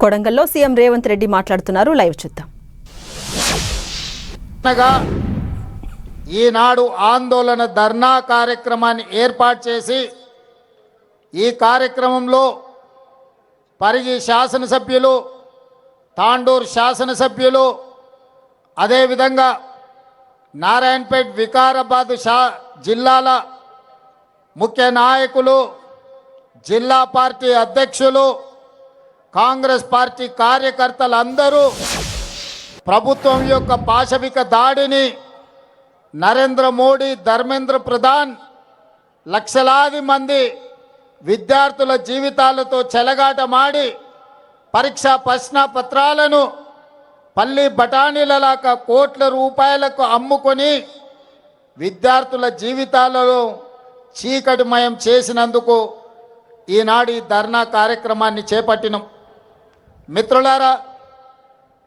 కొడంగల్లో సీఎం రేవంత్ రెడ్డి మాట్లాడుతున్నారు. లైవ్ చూద్దాం. ఈనాడు ఆందోళన ధర్నా కార్యక్రమాన్ని ఏర్పాటు చేసి ఈ కార్యక్రమంలో పరిగి శాసనసభ్యులు, తాండూరు శాసనసభ్యులు, అదేవిధంగా నారాయణపేట్, వికారాబాద్ జిల్లాల ముఖ్య నాయకులు, జిల్లా పార్టీ అధ్యక్షులు, కాంగ్రెస్ పార్టీ కార్యకర్తలందరూ ప్రభుత్వం యొక్క పాశవిక దాడిని, నరేంద్ర మోడీ, ధర్మేంద్ర ప్రధాన్ లక్షలాది మంది విద్యార్థుల జీవితాలతో చెలగాటమాడి పరీక్షా ప్రశ్నపత్రాలను పల్లి బఠానీలలాగా కోట్ల రూపాయలకు అమ్ముకొని విద్యార్థుల జీవితాలలో చీకటిమయం చేసినందుకు ఈనాడు ఈ ధర్నా కార్యక్రమాన్ని చేపట్టినాం. మిత్రులారా,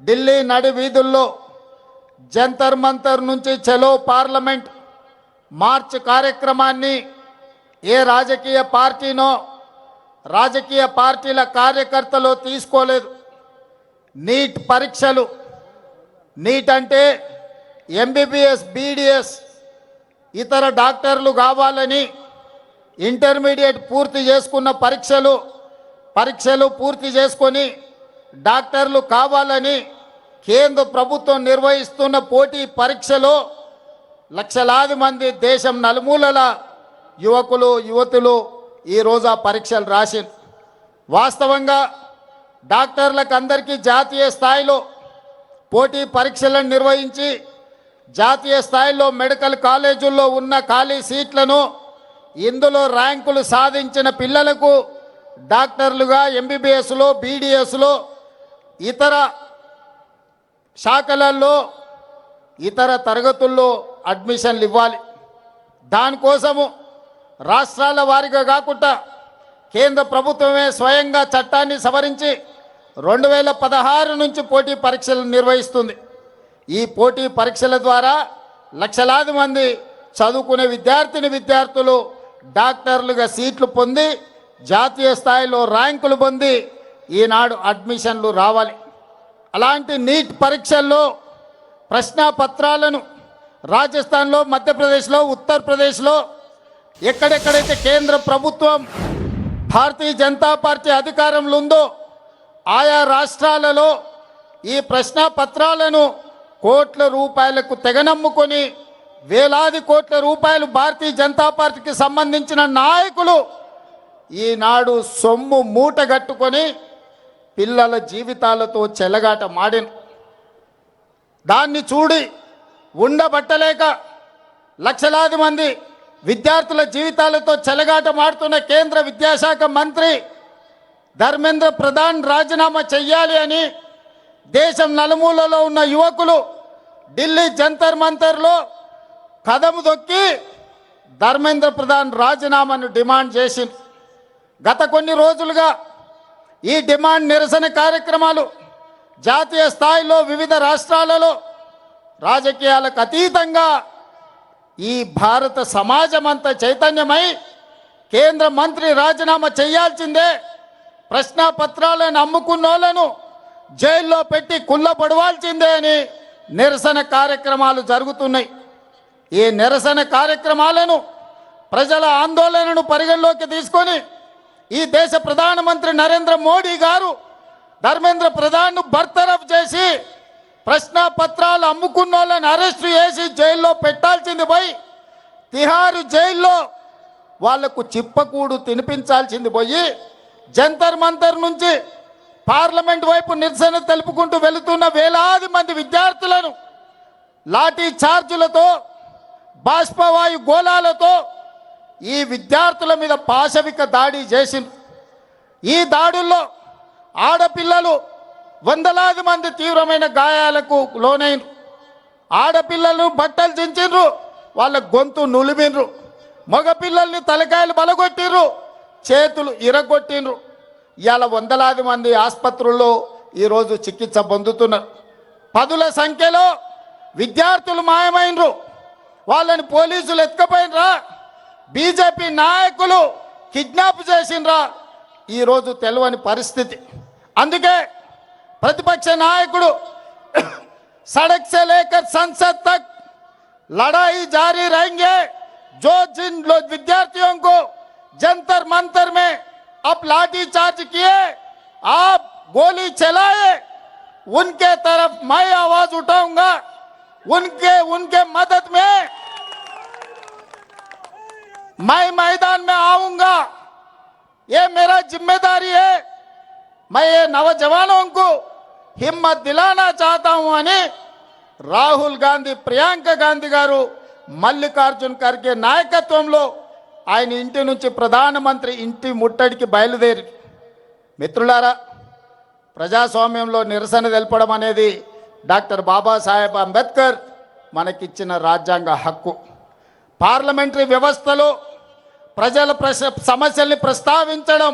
ఢిల్లీ నడి వీధుల్లో జంతర్ మంతర్ నుంచి చలో పార్లమెంట్ మార్చ్ కార్యక్రమాన్ని ఏ రాజకీయ పార్టీనో, రాజకీయ పార్టీల కార్యకర్తలు తీసుకోలేదు. నీట్ పరీక్షలు, నీట్ అంటే ఎంబీబీఎస్, బీడీఎస్, ఇతర డాక్టర్లు కావాలని ఇంటర్మీడియట్ పూర్తి చేసుకున్న పరీక్షలు పూర్తి చేసుకొని డాక్టర్లు కావాలని కేంద్ర ప్రభుత్వం నిర్వహిస్తున్న పోటీ పరీక్షలో లక్షలాది మంది దేశం నలుమూలల యువకులు, యువతులు ఈరోజు ఆ పరీక్షలు రాసి వాస్తవంగా డాక్టర్లకు అందరికీ జాతీయ స్థాయిలో పోటీ పరీక్షలను నిర్వహించి జాతీయ స్థాయిలో మెడికల్ కాలేజీల్లో ఉన్న ఖాళీ సీట్లను, ఇందులో ర్యాంకులు సాధించిన పిల్లలకు డాక్టర్లుగా ఎంబీబీఎస్లో, బీడీఎస్లో, ఇతర శాఖలలో, ఇతర తరగతుల్లో అడ్మిషన్లు ఇవ్వాలి. దానికోసము రాష్ట్రాల వారీగా కాకుండా కేంద్ర ప్రభుత్వమే స్వయంగా చట్టాన్ని సవరించి 2016 నుంచి పోటీ పరీక్షలు నిర్వహిస్తుంది. ఈ పోటీ పరీక్షల ద్వారా లక్షలాది మంది చదువుకునే విద్యార్థులు డాక్టర్లుగా సీట్లు పొంది జాతీయ స్థాయిలో ర్యాంకులు పొంది ఈనాడు అడ్మిషన్లు రావాలి. అలాంటి నీట్ పరీక్షల్లో ప్రశ్నాపత్రాలను రాజస్థాన్లో, మధ్యప్రదేశ్లో, ఉత్తరప్రదేశ్లో ఎక్కడెక్కడైతే కేంద్ర ప్రభుత్వం, భారతీయ జనతా పార్టీ అధికారంలో ఉందో ఆయా రాష్ట్రాలలో ఈ ప్రశ్నాపత్రాలను కోట్ల రూపాయలకు తెగనమ్ముకొని వేలాది కోట్ల రూపాయలు భారతీయ జనతా పార్టీకి సంబంధించిన నాయకులు ఈనాడు సొమ్ము మూటగట్టుకొని పిల్లల జీవితాలతో చెలగాట మాడిన దాన్ని చూడి ఉండబట్టలేక లక్షలాది మంది విద్యార్థుల జీవితాలతో చెలగాట మాడుతున్న కేంద్ర విద్యాశాఖ మంత్రి ధర్మేంద్ర ప్రధాన్ రాజీనామా చెయ్యాలి అని దేశం నలుమూలలో ఉన్న యువకులు ఢిల్లీ జంతర్ మంతర్లో కదము దొక్కి ధర్మేంద్ర ప్రధాన్ రాజీనామాను డిమాండ్ చేసింది. గత కొన్ని రోజులుగా ఈ డిమాండ్ నిరసన కార్యక్రమాలు జాతీయ స్థాయిలో వివిధ రాష్ట్రాలలో రాజకీయాలకు అతీతంగా ఈ భారత సమాజం అంతా చైతన్యమై కేంద్ర మంత్రి రాజీనామా చేయాల్సిందే, ప్రశ్నాపత్రాలను అమ్ముకున్నోళ్లను జైల్లో పెట్టి కుళ్ళపడవాల్సిందే అని నిరసన కార్యక్రమాలు జరుగుతున్నాయి. ఈ నిరసన కార్యక్రమాలను, ప్రజల ఆందోళనను పరిగణలోకి తీసుకొని ఈ దేశ ప్రధానమంత్రి నరేంద్ర మోడీ గారు ధర్మేంద్ర ప్రధాన్ను బర్తరఫ్ చేసి ప్రశ్నాపత్రాలు అమ్ముకున్న వాళ్ళని అరెస్టు చేసి జైల్లో పెట్టాల్సింది పోయి తిహారు జైల్లో వాళ్లకు చిప్పకూడు తినిపించాల్సింది పోయి జంతర్ మంతర్ నుంచి పార్లమెంట్ వైపు నిరసన తెలుపుకుంటూ వెళుతున్న వేలాది మంది విద్యార్థులను లాఠీ చార్జులతో, బాష్పవాయు గోళాలతో ఈ విద్యార్థుల మీద పాశవిక దాడి చేసింది. ఈ దాడుల్లో ఆడపిల్లలు వందలాది మంది తీవ్రమైన గాయాలకు లోనైనరు. ఆడపిల్లలను బట్టలు చించిండ్రు, వాళ్ళ గొంతు నులిమిండ్రు. మగపిల్లల్ని తలకాయలు బలగొట్టిండ్రు, చేతులు ఇరగొట్టిండ్రు. ఇవాళ వందలాది మంది ఆసుపత్రుల్లో ఈరోజు చికిత్స పొందుతున్నారు. పదుల సంఖ్యలో విద్యార్థులు మాయమైనరు, వాళ్ళని పోలీసులు ఎత్తుకపోయినరా, బీజేపీ నాయకులు కిడ్నాప్ చేసినరా, ఈరోజు తెలియని పరిస్థితి. అందుకే प्रतिपक्ष नायकुడు सड़क से लेकर संसद तक लड़ाई जारी रहेंगे। जो जिन लोग विद्यार्थियों को जंतर मंतर में अब लाठी चार्ज किए, आप गोली चलाए, उनके तरफ मैं आवाज उठाऊंगा। उनके मदद में मैं मैदान में आऊंगा। ये मेरा जिम्मेदारी है। मैं ये नौजवानों को हिम्मत दिलाना चाहता हूं అని రాహుల్ గాంధీ, ప్రియాంక గాంధీ గారు మల్లికార్జున్ ఖర్గే నాయకత్వంలో ఆయన ఇంటి నుంచి ప్రధానమంత్రి ఇంటి ముట్టడికి బయలుదేరి. మిత్రులారా, ప్రజాస్వామ్యంలో నిరసన తెలపడం అనేది డాక్టర్ బాబాసాహెబ్ అంబేద్కర్ మనకిచ్చిన రాజ్యాంగ హక్కు. పార్లమెంటరీ వ్యవస్థలో ప్రజల సమస్యల్ని ప్రస్తావించడం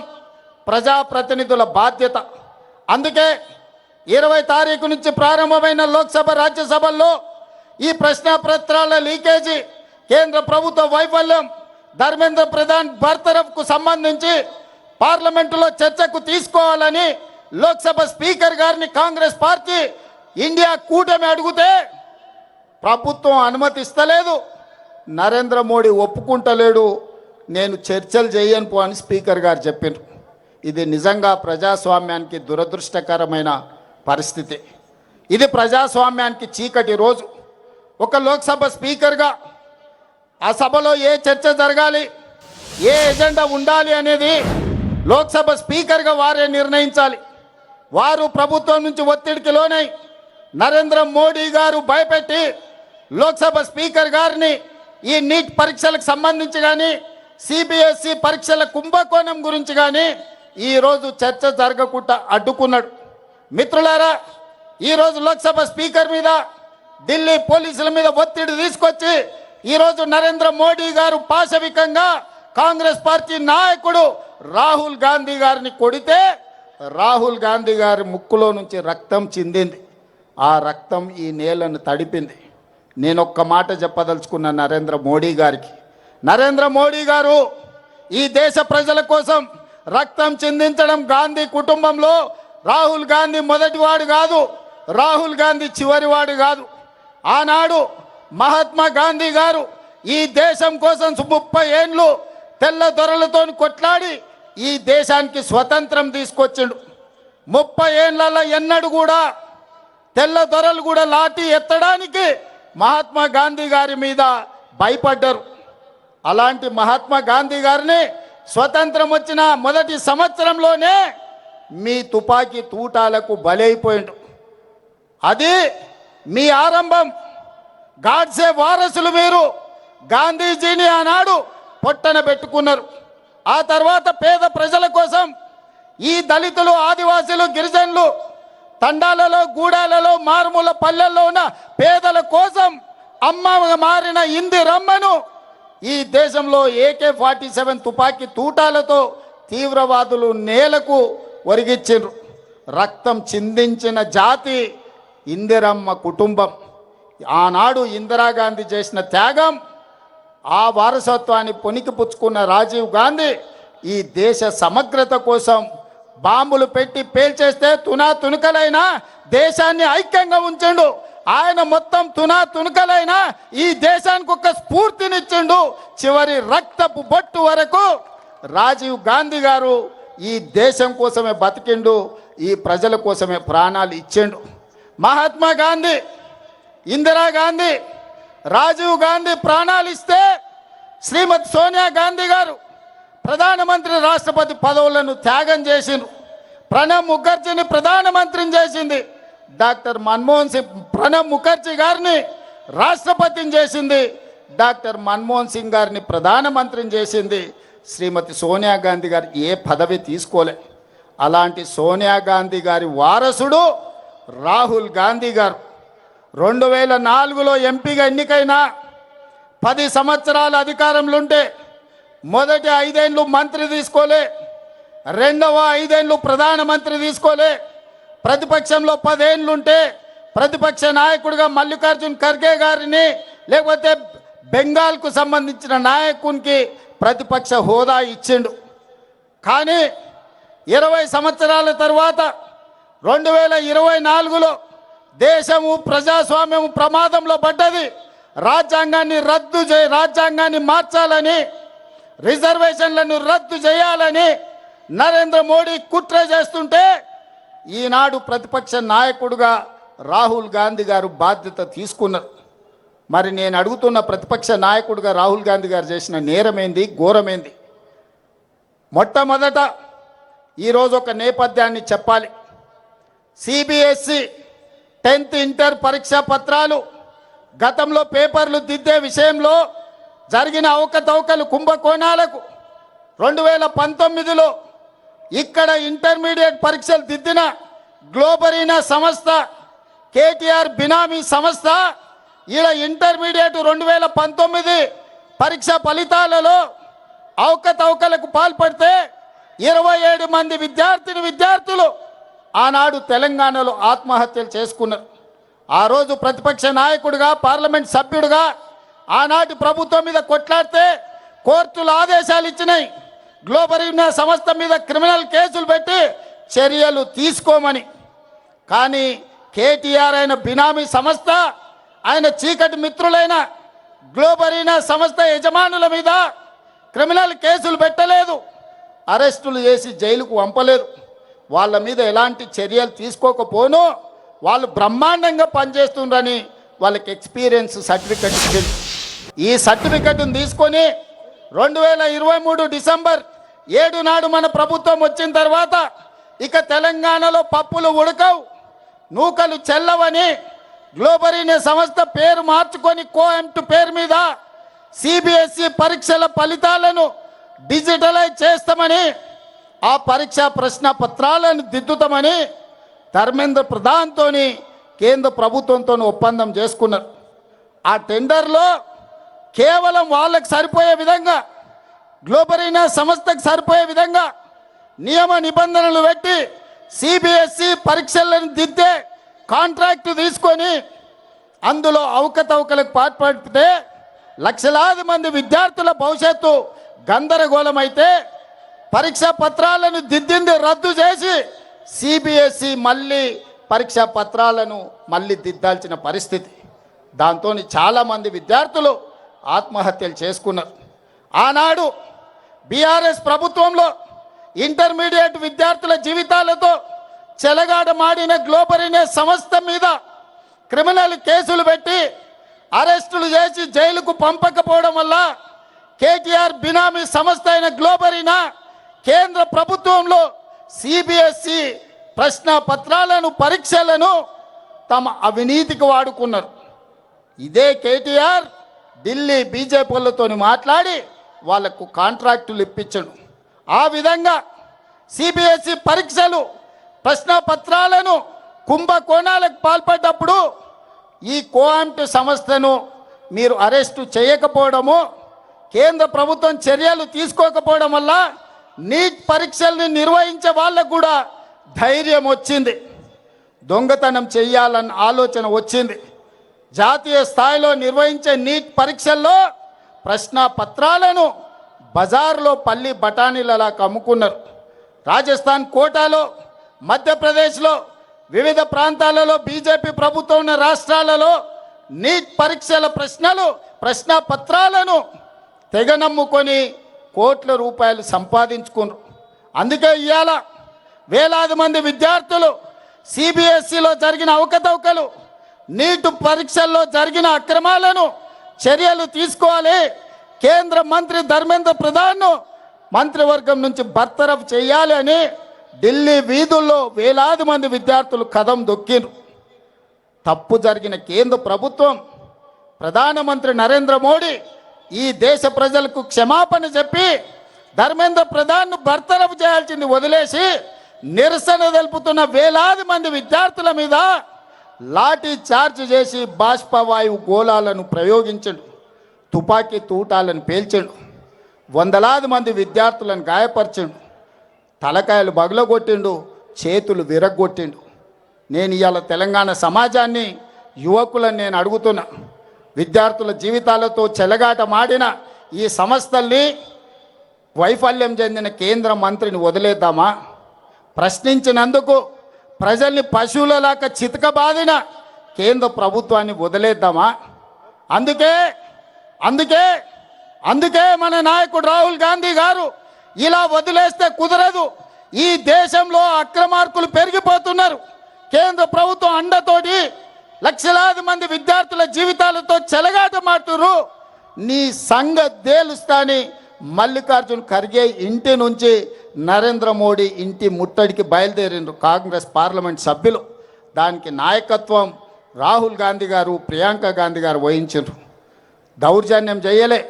ప్రజాప్రతినిధుల బాధ్యత. అందుకే 20 తారీఖు నుంచి ప్రారంభమైన లోక్సభ, రాజ్యసభల్లో ఈ ప్రశ్నపత్రాల లీకేజీ, కేంద్ర ప్రభుత్వ వైఫల్యం, ధర్మేంద్ర ప్రధాన్ బర్తరఫ్కు సంబంధించి పార్లమెంటులో చర్చకు తీసుకోవాలని లోక్సభ స్పీకర్ గారిని కాంగ్రెస్ పార్టీ ఇండియా కూటమి అడిగితే ప్రభుత్వం అనుమతిస్తలేదు. నరేంద్ర మోడీ ఒప్పుకుంటలేడు. నేను చర్చలు చేయను పో అని స్పీకర్ గారు చెప్పారు. ఇది నిజంగా ప్రజాస్వామ్యానికి దురదృష్టకరమైన పరిస్థితి. ఇది ప్రజాస్వామ్యానికి చీకటి రోజు. ఒక లోక్సభ స్పీకర్గా ఆ సభలో ఏ చర్చ జరగాలి, ఏ ఎజెండా ఉండాలి అనేది లోక్సభ స్పీకర్గా వారే నిర్ణయించాలి. వారు ప్రభుత్వం నుంచి ఒత్తిడికి లోనై నరేంద్ర మోడీ గారు భయపెట్టి లోక్సభ స్పీకర్ గారిని ఈ నీట్ పరీక్షలకు సంబంధించి కానీ, సిబిఎస్ఈ పరీక్షల కుంభకోణం గురించి కానీ ఈరోజు చర్చ జరగకుండా అడ్డుకున్నాడు. మిత్రులారా, ఈరోజు లోక్సభ స్పీకర్ మీద, ఢిల్లీ పోలీసుల మీద ఒత్తిడి తీసుకొచ్చి ఈరోజు నరేంద్ర మోడీ గారు పాశవికంగా కాంగ్రెస్ పార్టీ నాయకుడు రాహుల్ గాంధీ గారిని కొడితే రాహుల్ గాంధీ గారి ముక్కులో నుంచి రక్తం చిందింది. ఆ రక్తం ఈ నేలను తడిపింది. నేను ఒక్క మాట చెప్పదలుచుకున్న నరేంద్ర మోడీ గారికి, నరేంద్ర మోడీ గారు ఈ దేశ ప్రజల కోసం రక్తం చిందించడం గాంధీ కుటుంబంలో రాహుల్ గాంధీ మొదటివాడు కాదు, రాహుల్ గాంధీ చివరివాడు కాదు. ఆనాడు మహాత్మా గాంధీ గారు ఈ దేశం కోసం 30 ఏళ్ళు తెల్ల దొరలతో కొట్లాడి ఈ దేశానికి స్వతంత్రం తీసుకొచ్చిండు. 30 ఏళ్ళలో ఎన్నడూ కూడా తెల్ల దొరలు కూడా లాఠీ ఎత్తడానికి మహాత్మా గాంధీ గారి మీద భయపడ్డారు. అలాంటి మహాత్మా గాంధీ గారిని స్వతంత్రం వచ్చిన మొదటి సంవత్సరంలోనే మీ తుపాకీ తూటాలకు బలైపోయిండు. అది మీ ఆరంభం. గాడ్సే వారసులు మీరు. గాంధీజీని ఆనాడు పొట్టన పెట్టుకున్నారు. ఆ తర్వాత పేద ప్రజల కోసం ఈ దళితులు, ఆదివాసీలు, గిరిజనులు తండాలలో, గూడాలలో, మారుమూల పల్లెల్లో ఉన్న పేదల కోసం అమ్మగా మారిన ఇందిరమ్మను ఈ దేశంలో AK-47 తుపాకీ తూటాలతో తీవ్రవాదులు నేలకు ఒరిగిచ్చిండ్రు. రక్తం చిందించిన జాతి ఇందిరమ్మ కుటుంబం. ఆనాడు ఇందిరాగాంధీ చేసిన త్యాగం, ఆ వారసత్వాన్ని పొనికిపుచ్చుకున్న రాజీవ్ గాంధీ ఈ దేశ సమగ్రత కోసం బాంబులు పెట్టి పేల్చేస్తే తునకలైనా దేశాన్ని ఐక్యంగా ఉంచండు. ఆయన మొత్తం తునకలైనా ఈ దేశానికి ఒక స్ఫూర్తినిచ్చిండు. చివరి రక్తపు బొట్టు వరకు రాజీవ్ గాంధీ గారు ఈ దేశం కోసమే బతికిండు, ఈ ప్రజల కోసమే ప్రాణాలు ఇచ్చిండు. మహాత్మా గాంధీ, ఇందిరాగాంధీ, రాజీవ్ గాంధీ ప్రాణాలు ఇస్తే శ్రీమతి సోనియా గాంధీ గారు ప్రధానమంత్రి, రాష్ట్రపతి పదవులను త్యాగం చేసిండ్రు. ప్రణబ్ ముఖర్జీని ప్రధానమంత్రిని చేసింది డాక్టర్ మన్మోహన్ సింగ్. ప్రణబ్ ముఖర్జీ గారిని రాష్ట్రపతిని చేసింది డాక్టర్ మన్మోహన్ సింగ్ గారిని ప్రధానమంత్రిని చేసింది శ్రీమతి సోనియా గాంధీ గారు. ఏ పదవి తీసుకోలే. అలాంటి సోనియా గాంధీ గారి వారసుడు రాహుల్ గాంధీ గారు 2004లో ఎంపీగా ఎన్నికైన 10 సంవత్సరాల అధికారంలో ఉంటే మొదటి 5 ఏళ్ళు మంత్రి తీసుకోలే, రెండవ 5 ఏళ్ళు ప్రధానమంత్రి తీసుకోలే. ప్రతిపక్షంలో 10 ఏళ్ళుంటే ప్రతిపక్ష నాయకుడిగా మల్లికార్జున్ ఖర్గే గారిని, లేకపోతే బెంగాల్కు సంబంధించిన నాయకునికి ప్రతిపక్ష హోదా ఇచ్చిండు. కానీ 20 సంవత్సరాల తర్వాత 2024లో దేశము ప్రజాస్వామ్యము ప్రమాదంలో పడ్డది. రాజ్యాంగాన్ని మార్చాలని, రిజర్వేషన్లను రద్దు చేయాలని నరేంద్ర మోడీ కుట్ర చేస్తుంటే ఈనాడు ప్రతిపక్ష నాయకుడుగా రాహుల్ గాంధీ గారు బాధ్యత తీసుకున్నారు. మరి నేను అడుగుతున్న ప్రతిపక్ష నాయకుడిగా రాహుల్ గాంధీ గారు చేసిన నేరమేంది, ఘోరమేంది? మొట్టమొదట ఈరోజు ఒక నేపథ్యాన్ని చెప్పాలి. సిబిఎస్ఈ 10th ఇంటర్ పరీక్షా పత్రాలు గతంలో పేపర్లు దిద్దే విషయంలో జరిగిన అవకతవకలు, కుంభకోణాలకు 2019లో ఇక్కడ ఇంటర్మీడియట్ పరీక్షలు దిద్దిన గ్లోబరీనా సంస్థ, కేటీఆర్ బినామీ సంస్థ ఈడ ఇంటర్మీడియట్ 2019 పరీక్ష ఫలితాలలో అవకతవకలకు పాల్పడితే 27 మంది విద్యార్థులు ఆనాడు తెలంగాణలో ఆత్మహత్యలు చేసుకున్నారు. ఆ రోజు ప్రతిపక్ష నాయకుడిగా, పార్లమెంట్ సభ్యుడిగా ఆనాటి ప్రభుత్వం మీద కొట్లాడితే కోర్టులు ఆదేశాలు ఇచ్చినాయి గ్లోబరీనా సంస్థ మీద క్రిమినల్ కేసులు పెట్టి చర్యలు తీసుకోమని. కానీ కేటీఆర్ అయిన బినామీ సంస్థ, ఆయన చీకటి మిత్రులైన గ్లోబరీనా సంస్థ యజమానుల మీద క్రిమినల్ కేసులు పెట్టలేదు, అరెస్టులు చేసి జైలుకు పంపలేదు. వాళ్ళ మీద ఎలాంటి చర్యలు తీసుకోకపోను వాళ్ళు బ్రహ్మాండంగా పనిచేస్తుండ్రని వాళ్ళకి ఎక్స్పీరియన్స్ సర్టిఫికెట్ ఇచ్చింది. ఈ సర్టిఫికెట్ను తీసుకొని 2023 డిసెంబర్ 7 నాడు మన ప్రభుత్వం వచ్చిన తర్వాత ఇక తెలంగాణలో పప్పులు ఉడకవు, నూకలు చెల్లవని గ్లోబరీనా సంస్థ పేరు మార్చుకొని కోఎంట్ పేరు మీద సిబిఎస్ఈ పరీక్షల ఫలితాలను డిజిటలైజ్ చేస్తామని, ఆ పరీక్షా ప్రశ్న పత్రాలను దిద్దుతామని ధర్మేంద్ర ప్రధాన్తో కేంద్ర ప్రభుత్వంతో ఒప్పందం చేసుకున్నారు. ఆ టెండర్లో కేవలం వాళ్ళకు సరిపోయే విధంగా, గ్లోబరీనా సంస్థకు సరిపోయే విధంగా నియమ నిబంధనలు పెట్టి సిబిఎస్ఈ పరీక్షలను దిద్దే కాంట్రాక్టు తీసుకొని అందులో అవకతవకలకు పాల్పడితే లక్షలాది మంది విద్యార్థుల భవిష్యత్తు గందరగోళమైతే పరీక్షా పత్రాలను దిద్దింది రద్దు చేసి సిబిఎస్ఈ మళ్ళీ పరీక్షా పత్రాలను మళ్ళీ దిద్దాల్సిన పరిస్థితి. దాంతో చాలామంది విద్యార్థులు ఆత్మహత్యలు చేసుకున్నారు. ఆనాడు బీఆర్ఎస్ ప్రభుత్వంలో ఇంటర్మీడియట్ విద్యార్థుల జీవితాలతో చెలగాటమాడిన గ్లోబరీనా సంస్థ మీద క్రిమినల్ కేసులు పెట్టి అరెస్టులు చేసి జైలుకు పంపకపోవడం వల్ల కేటీఆర్ బినామీ సంస్థ అయిన గ్లోబరీనా కేంద్ర ప్రభుత్వంలో సిబిఎస్ఈ ప్రశ్న పత్రాలను, పరీక్షలను తమ అవినీతికి వాడుకున్నారు. ఇదే కేటీఆర్ ఢిల్లీ బీజేపీలతో మాట్లాడి వాళ్లకు కాంట్రాక్టులు ఇప్పించడు. ఆ విధంగా సిబిఎస్ఈ పరీక్షలు, ప్రశ్న పత్రాలను కుంభకోణాలకు పాల్పడ్డప్పుడు ఈ కోఆంట్ సంస్థను మీరు అరెస్టు చేయకపోవడము, కేంద్ర ప్రభుత్వం చర్యలు తీసుకోకపోవడం వల్ల నీట్ పరీక్షల్ని నిర్వహించే వాళ్ళకు కూడా ధైర్యం వచ్చింది, దొంగతనం చేయాలన్న ఆలోచన వచ్చింది. జాతీయ స్థాయిలో నిర్వహించే నీట్ పరీక్షల్లో ప్రశ్న పత్రాలను బజార్లో పల్లి బఠానీలలా అమ్ముకున్నారు. రాజస్థాన్ కోటాలో, మధ్యప్రదేశ్లో, వివిధ ప్రాంతాలలో బీజేపీ ప్రభుత్వం ఉన్న రాష్ట్రాలలో నీట్ పరీక్షల ప్రశ్న పత్రాలను తెగ నమ్ముకొని కోట్ల రూపాయలు సంపాదించుకున్నారు. అందుకే ఇవాళ వేలాది మంది విద్యార్థులు సిబిఎస్ఈలో జరిగిన అవకతవకలు, నీట్ పరీక్షల్లో జరిగిన అక్రమాలను చర్యలు తీసుకోవాలి, కేంద్ర మంత్రి ధర్మేంద్ర ప్రధాన్ను మంత్రివర్గం నుంచి బర్తరఫ్ చేయాలి అని ఢిల్లీ వీధుల్లో వేలాది మంది విద్యార్థులు కదం దొక్కిరు. తప్పు జరిగిన కేంద్ర ప్రభుత్వం, ప్రధానమంత్రి నరేంద్ర మోడీ ఈ దేశ ప్రజలకు క్షమాపణ చెప్పి ధర్మేంద్ర ప్రధాన్ను బర్తరఫ్ చేయాల్సింది వదిలేసి నిరసన తెలుపుతున్న వేలాది మంది విద్యార్థుల మీద లాఠీ చార్జ్ చేసి బాష్పవాయువు గోళాలను ప్రయోగించడు, తుపాకీ తూటాలను పేల్చాడు, వందలాది మంది విద్యార్థులను గాయపరిచాడు, తలకాయలు బగలగొట్టిండు, చేతులు విరగ్గొట్టిండు. నేను ఇవాళ తెలంగాణ సమాజాన్ని, యువకులను నేను అడుగుతున్నా, విద్యార్థుల జీవితాలతో చెలగాటమాడిన ఈ సంస్థల్ని వైఫల్యం చెందిన కేంద్ర మంత్రిని వదిలేద్దామా? ప్రశ్నించినందుకు ప్రజల్ని పశువులలాగా చితకబాదిన కేంద్ర ప్రభుత్వాన్ని వదిలేద్దామా? అందుకే అందుకే అందుకే మన నాయకుడు రాహుల్ గాంధీ గారు ఇలా వదిలేస్తే కుదరదు. ఈ దేశంలో అక్రమార్కులు పెరిగిపోతున్నారు. కేంద్ర ప్రభుత్వం అండతోటి లక్షలాది మంది విద్యార్థుల జీవితాలతో చెలగాటమాడుతున్నారు. నీ సంగతి తేలుస్తాని మల్లికార్జున్ ఖర్గే ఇంటి నుంచి నరేంద్ర మోడీ ఇంటి ముట్టడికి బయలుదేరిండ్రు కాంగ్రెస్ పార్లమెంట్ సభ్యులు. దానికి నాయకత్వం రాహుల్ గాంధీ గారు, ప్రియాంక గాంధీ గారు వహించారు. దౌర్జన్యం చేయలే,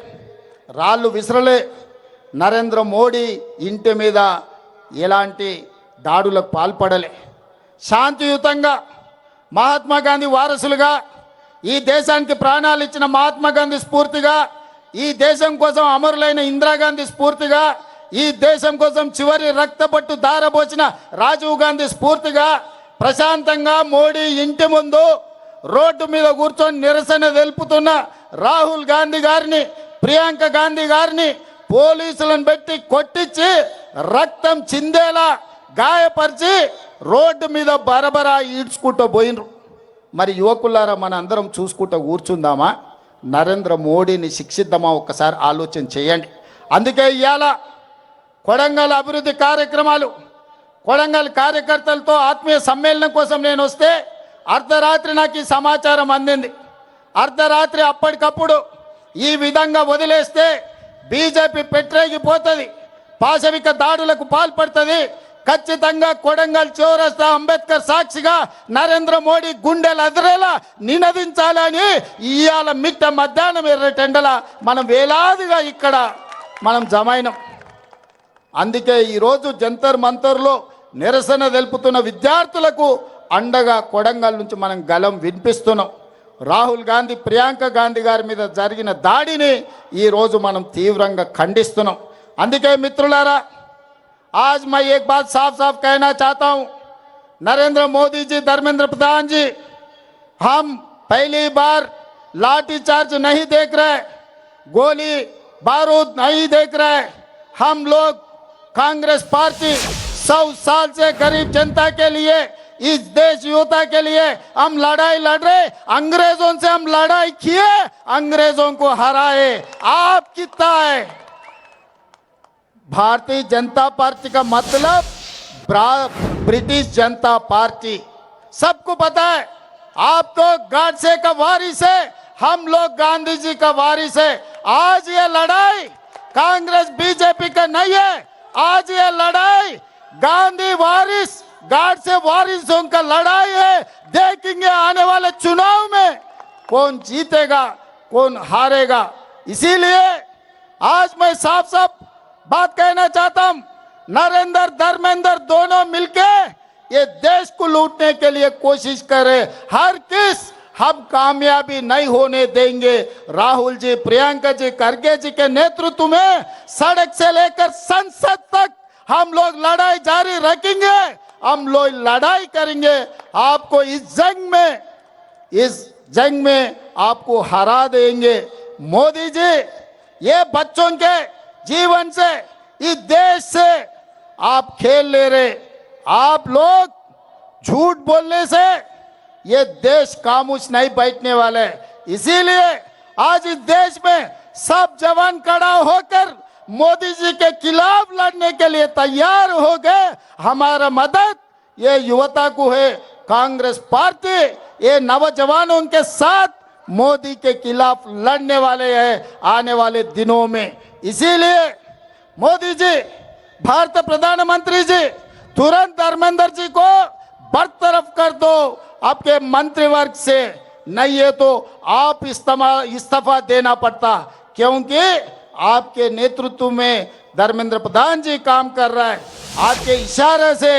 రాళ్ళు విసరలే, నరేంద్ర మోడీ ఇంటి మీద ఎలాంటి దాడులకు పాల్పడలే. శాంతియుతంగా మహాత్మా గాంధీ వారసులుగా ఈ దేశానికి ప్రాణాలు ఇచ్చిన మహాత్మా గాంధీ స్ఫూర్తిగా, ఈ దేశం కోసం అమరులైన ఇందిరాగాంధీ స్ఫూర్తిగా, ఈ దేశం కోసం చివరి రక్తపట్టు దారబోచిన రాజీవ్ గాంధీ స్ఫూర్తిగా ప్రశాంతంగా మోడీ ఇంటి ముందు రోడ్డు మీద కూర్చొని నిరసన తెలుపుతున్న రాహుల్ గాంధీ గారిని, ప్రియాంక గాంధీ గారిని పోలీసులను పెట్టి కొట్టించి రక్తం చిందేలా గాయపరిచి రోడ్డు మీద బరబరా ఈడ్చుకుంటూ పోయినరు. మరి యువకులారా, మన అందరం చూసుకుంటూ కూర్చుందామా? నరేంద్ర మోడీని శిక్షిద్దామా? ఒక్కసారి ఆలోచన చేయండి. అందుకే ఇవాళ కొడంగల్ అభివృద్ధి కార్యక్రమాలు, కొడంగల్ కార్యకర్తలతో ఆత్మీయ సమ్మేళనం కోసం నేను వస్తే అర్ధరాత్రి నాకు ఈ సమాచారం అందింది. అర్ధరాత్రి అప్పటికప్పుడు ఈ విధంగా వదిలేస్తే బీజేపీ పెట్టరేగిపోతుంది, పాశవిక దాడులకు పాల్పడుతుంది. ఖచ్చితంగా కొడంగల్ చౌరస్తా అంబేద్కర్ సాక్షిగా నరేంద్ర మోడీ గుండెలు అదిరేలా నినదించాలని ఇవాళ మిట్ట మధ్యాహ్నం ఎర్రటెండల మనం వేలాదిగా ఇక్కడ మనం జమైనం. అందుకే ఈరోజు జంతర్ మంతర్లో నిరసన తెలుపుతున్న విద్యార్థులకు అండగా కొడంగల్ నుంచి మనం గలం వినిపిస్తున్నాం. రాహుల్ గాంధీ, ప్రియాంక గాంధీ గారి మీద జరిగిన దాడిని ఈరోజు మనం తీవ్రంగా ఖండిస్తున్నాం. అందుకే మిత్రులారా, आज मैं एक बात साफ साफ कहना चाहता हूं, नरेंद्र मोदी जी, धर्मेंद्र प्रधान जी, हम पहली बार लाठी चार्ज नहीं देख रहे, गोली बारूद नहीं देख रहे. हम लोग कांग्रेस पार्टी 100 साल से गरीब जनता के लिए, इस देश युवता के लिए हम लड़ाई लड़ रहे. अंग्रेजों से हम लड़ाई किए, अंग्रेजों को हराए. आप कितना है? भारतीय जनता पार्टी का मतलब ब्रिटिश जनता पार्टी, सबको पता है. आप तो गाडसे का वारिस है, हम लोग गांधी जी का वारिस है. आज ये लड़ाई कांग्रेस बीजेपी का नहीं है, आज ये लड़ाई गांधी वारिस, गाडसे वारिसों का लड़ाई है. देखेंगे आने वाले चुनाव में कौन जीतेगा, कौन हारेगा. इसीलिए आज मैं साफ साफ बात कहना चाहता हूं, नरेंद्र, धर्मेंद्र दोनों मिलके ये देश को लूटने के लिए कोशिश करे. हर किस हम कामयाबी नहीं होने देंगे. राहुल जी, प्रियंका जी, खरगे जी के नेतृत्व में सड़क से लेकर संसद तक हम लोग लड़ाई जारी रखेंगे. हम लोग लड़ाई करेंगे. आपको इस जंग में आपको हरा देंगे. मोदी जी, ये बच्चों के जीवन से, इस देश से आप खेल ले रहे. आप लोग झूठ बोलने से ये देश खामोश नहीं बैठने वाले. इसीलिए आज इस देश में सब जवान खड़ा होकर मोदी जी के खिलाफ लड़ने के लिए तैयार हो गए. हमारा मदद ये युवता को है. कांग्रेस पार्टी ये नौजवानों के साथ मोदी के खिलाफ लड़ने वाले हैं आने वाले दिनों में. इसीलिए मोदी जी, भारत प्रधानमंत्री जी, तुरंत धर्मेंद्र जी को बरतरफ कर दो आपके मंत्रिवर्ग से. नहीं है तो आप इस्तीफा देना पड़ता, क्योंकि आपके नेतृत्व में धर्मेंद्र प्रधान जी काम कर रहा है. आपके इशारे से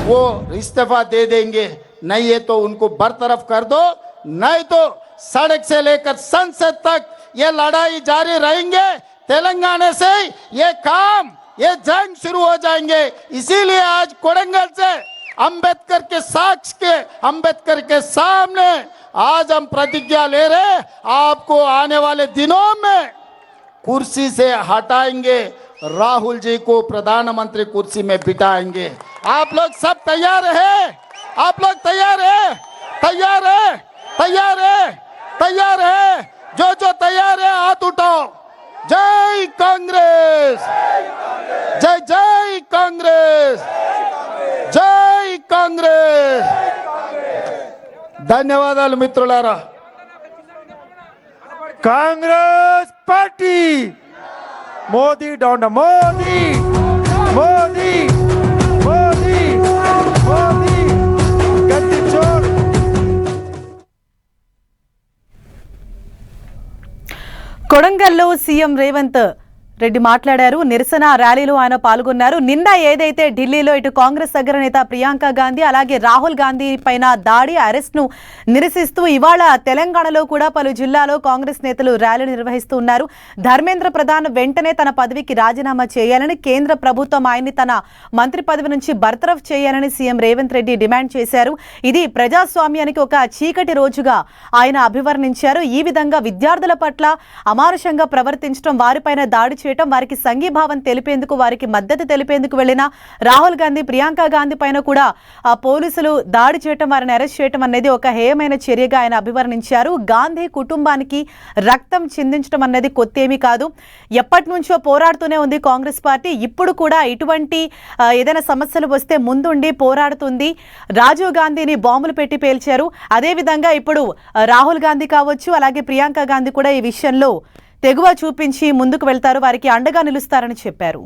वो इस्तीफा दे देंगे. नहीं है तो उनको बरतरफ कर दो, नहीं तो सड़क से लेकर संसद तक ये लड़ाई जारी रहेंगे. तेलंगाना से ये काम, ये जंग शुरू हो जाएंगे. इसीलिए आज कोडंगल से अंबेडकर के साक्ष्य के, अंबेडकर के सामने आज हम प्रतिज्ञा ले रहे. आपको आने वाले दिनों में कुर्सी से हटाएंगे, राहुल जी को प्रधानमंत्री कुर्सी में बिठाएंगे. आप लोग सब तैयार है? आप लोग तैयार है? तैयार है? तैयार है? तैयार है? जो तैयार है हाथ उठाओ। जय कांग्रेस, जय जय कांग्रेस, जय कांग्रेस। ధన్యవాదాలు మిత్రులారా. కాంగ్రెస్ పార్టీ మోదీ డౌన్ మోదీ మోదీ మోదీ మోదీ గట్టి చోర్. కొడంగల్లో సీఎం రేవంత్ రెడ్డి మాట్లాడారు. నిరసన ర్యాలీలో ఆయన పాల్గొన్నారు. నిన్న ఏదైతే ఢిల్లీలో ఇటు కాంగ్రెస్ అగ్రనేత ప్రియాంక గాంధీ అలాగే రాహుల్ గాంధీ పైన దాడి అరెస్ట్ ను నిరసిస్తూ ఇవాళ తెలంగాణలో కూడా పలు జిల్లాలో కాంగ్రెస్ నేతలు ర్యాలీలు నిర్వహిస్తూ ఉన్నారు. ధర్మేంద్ర ప్రధాన్ వెంటనే తన పదవికి రాజీనామా చేయాలని, కేంద్ర ప్రభుత్వం ఆయన్ని తన మంత్రి పదవి నుంచి బర్తరఫ్ చేయాలని సీఎం రేవంత్ రెడ్డి డిమాండ్ చేశారు. ఇది ప్రజాస్వామ్యానికి ఒక చీకటి రోజుగా ఆయన అభివర్ణించారు. ఈ విధంగా విద్యార్థుల పట్ల అమానుషంగా ప్రవర్తించడం, వారిపైన దాడి చేయడం, వారికి సంఘీభావం తెలిపేందుకు, వారికి మద్దతు తెలిపేందుకు వెళ్లిన రాహుల్ గాంధీ, ప్రియాంక గాంధీ పైన కూడా పోలీసులు దాడి చేయడం, వారిని అరెస్ట్ చేయడం అనేది ఒక హేయమైన చర్యగా ఆయన అభివర్ణించారు. గాంధీ కుటుంబానికి రక్తం చిందించడం అనేది కొత్తేమీ కాదు. ఎప్పటి నుంచో పోరాడుతూనే ఉంది కాంగ్రెస్ పార్టీ. ఇప్పుడు కూడా ఇటువంటి ఏదైనా సమస్యలు వస్తే ముందుండి పోరాడుతుంది. రాజీవ్ గాంధీని బాంబులు పెట్టి పేల్చారు. అదేవిధంగా ఇప్పుడు రాహుల్ గాంధీ కావచ్చు, అలాగే ప్రియాంక గాంధీ కూడా ఈ విషయంలో తెగువ చూపించి ముందుకు వెళ్తారు, వారికి అండగా నిలుస్తారని చెప్పారు.